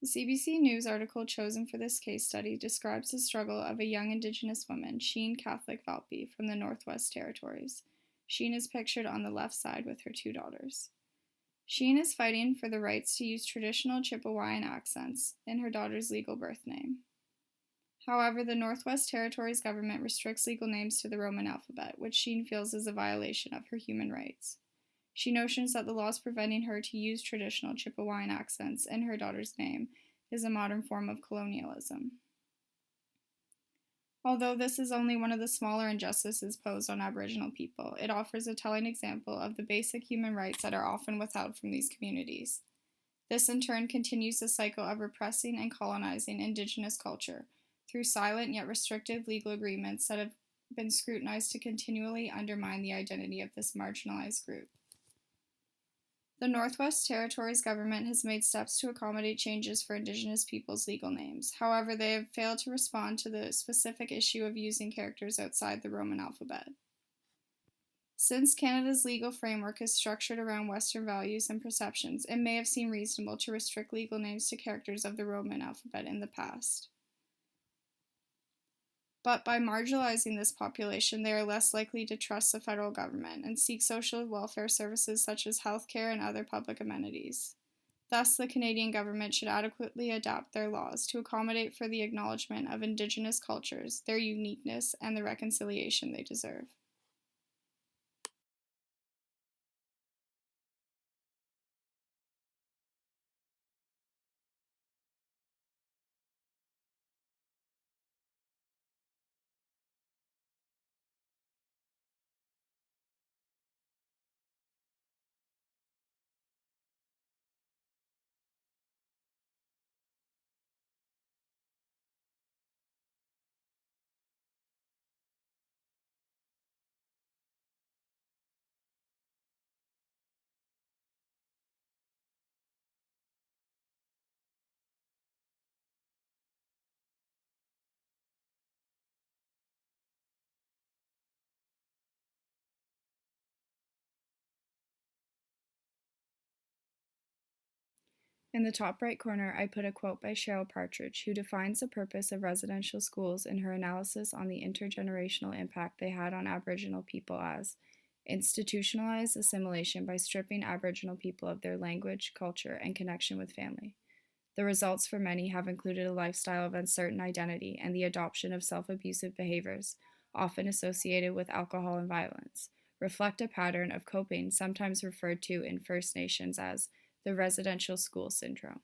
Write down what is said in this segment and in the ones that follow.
The CBC News article chosen for this case study describes the struggle of a young Indigenous woman, Sheen Catholic Valpy, from the Northwest Territories. Sheen is pictured on the left side with her two daughters. Sheen is fighting for the rights to use traditional Chippewayan accents in her daughter's legal birth name. However, the Northwest Territories government restricts legal names to the Roman alphabet, which Sheen feels is a violation of her human rights. She notions that the laws preventing her to use traditional Chippewayan accents in her daughter's name is a modern form of colonialism. Although this is only one of the smaller injustices posed on Aboriginal people, it offers a telling example of the basic human rights that are often withheld from these communities. This in turn continues the cycle of repressing and colonizing Indigenous culture through silent yet restrictive legal agreements that have been scrutinized to continually undermine the identity of this marginalized group. The Northwest Territories government has made steps to accommodate changes for Indigenous peoples' legal names. However, they have failed to respond to the specific issue of using characters outside the Roman alphabet. Since Canada's legal framework is structured around Western values and perceptions, it may have seemed reasonable to restrict legal names to characters of the Roman alphabet in the past. But by marginalizing this population, they are less likely to trust the federal government and seek social welfare services such as healthcare and other public amenities. Thus, the Canadian government should adequately adapt their laws to accommodate for the acknowledgement of Indigenous cultures, their uniqueness, and the reconciliation they deserve. In the top right corner, I put a quote by Cheryl Partridge, who defines the purpose of residential schools in her analysis on the intergenerational impact they had on Aboriginal people as institutionalized assimilation by stripping Aboriginal people of their language, culture, and connection with family. The results for many have included a lifestyle of uncertain identity and the adoption of self abusive behaviors, often associated with alcohol and violence, reflect a pattern of coping sometimes referred to in First Nations as the residential school syndrome.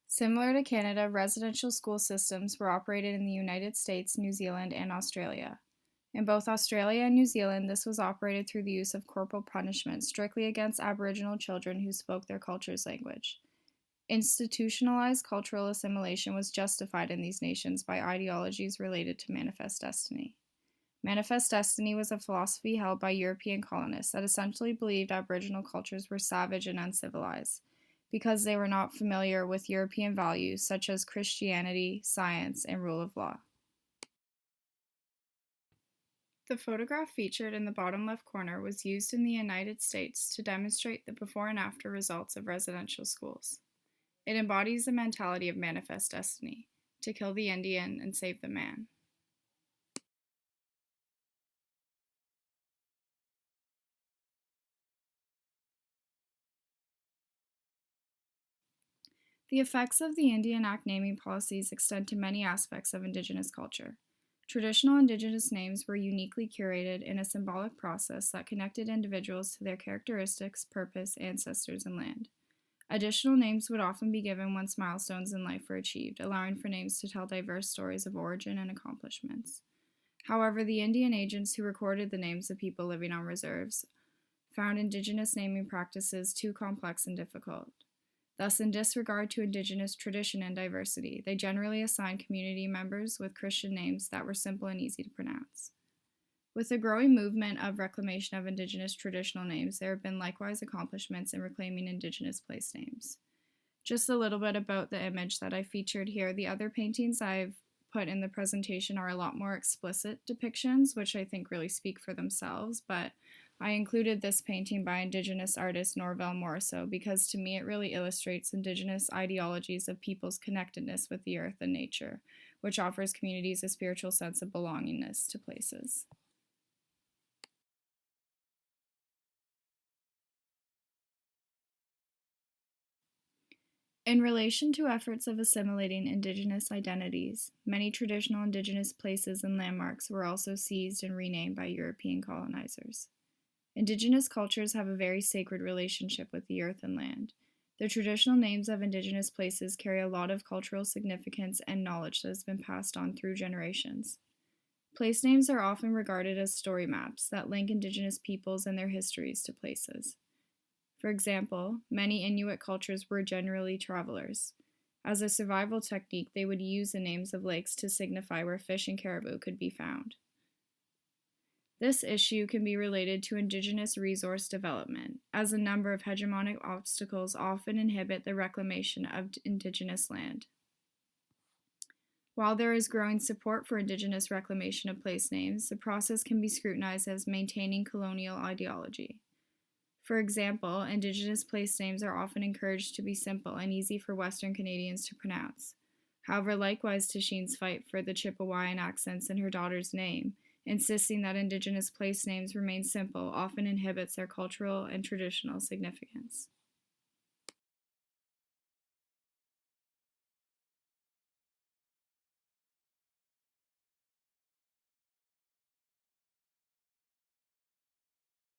Similar to Canada, residential school systems were operated in the United States, New Zealand, and Australia. In both Australia and New Zealand, this was operated through the use of corporal punishment strictly against Aboriginal children who spoke their culture's language. Institutionalized cultural assimilation was justified in these nations by ideologies related to manifest destiny. Manifest destiny was a philosophy held by European colonists that essentially believed Aboriginal cultures were savage and uncivilized because they were not familiar with European values such as Christianity, science, and rule of law. The photograph featured in the bottom left corner was used in the United States to demonstrate the before and after results of residential schools. It embodies the mentality of manifest destiny, to kill the Indian and save the man. The effects of the Indian Act naming policies extend to many aspects of Indigenous culture. Traditional Indigenous names were uniquely curated in a symbolic process that connected individuals to their characteristics, purpose, ancestors, and land. Additional names would often be given once milestones in life were achieved, allowing for names to tell diverse stories of origin and accomplishments. However, the Indian agents who recorded the names of people living on reserves found Indigenous naming practices too complex and difficult. Thus, in disregard to Indigenous tradition and diversity, they generally assigned community members with Christian names that were simple and easy to pronounce. With the growing movement of reclamation of Indigenous traditional names, there have been likewise accomplishments in reclaiming Indigenous place names. Just a little bit about the image that I featured here. The other paintings I've put in the presentation are a lot more explicit depictions, which I think really speak for themselves, but I included this painting by Indigenous artist Norval Morrisseau because to me it really illustrates Indigenous ideologies of people's connectedness with the earth and nature, which offers communities a spiritual sense of belongingness to places. In relation to efforts of assimilating Indigenous identities, many traditional Indigenous places and landmarks were also seized and renamed by European colonizers. Indigenous cultures have a very sacred relationship with the earth and land. The traditional names of Indigenous places carry a lot of cultural significance and knowledge that has been passed on through generations. Place names are often regarded as story maps that link Indigenous peoples and their histories to places. For example, many Inuit cultures were generally travelers. As a survival technique, they would use the names of lakes to signify where fish and caribou could be found. This issue can be related to Indigenous resource development, as a number of hegemonic obstacles often inhibit the reclamation of Indigenous land. While there is growing support for Indigenous reclamation of place names, the process can be scrutinized as maintaining colonial ideology. For example, Indigenous place names are often encouraged to be simple and easy for Western Canadians to pronounce. However, likewise, Tashine's fight for the Chippewayan accents in her daughter's name, insisting that Indigenous place names remain simple, often inhibits their cultural and traditional significance.